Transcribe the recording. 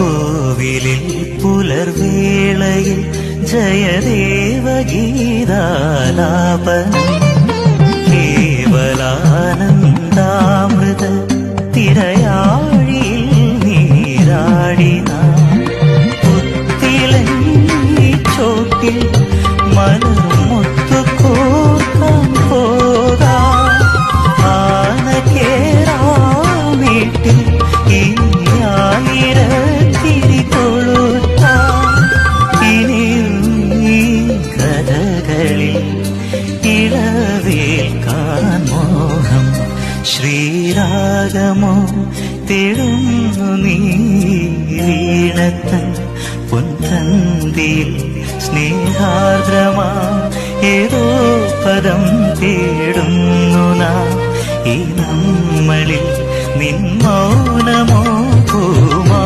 കോവിലിൽ പുലർവേളയിൽ ജയദേവഗീതാലാപനം കേവലാനന്ദാമൃത തിരയാഴിയിൽ നീരാടിന പുത്തിലങ്ങി ചോട്ടിൽ മലർമൊത്തു കോർക്കാൻ പോകാം ആന കേറാമീട്ടിൽ ഇനിയായിരത്തിരി കൊളുത്താം ഇനിയും ഈ കഥകളിൽ ഇളവേൽക്കാൻ മോഹം ശ്രീരാഗമോ തേടുന്നു നീ വീണത്തൻ പൊൻതന്തിയിൽ സ്നേഹാർദ്രമാ ഏതോ പദം തേടുന്നു നാം ഈ നമ്മളിൽ നിൻ മൗനമോ പൂമാ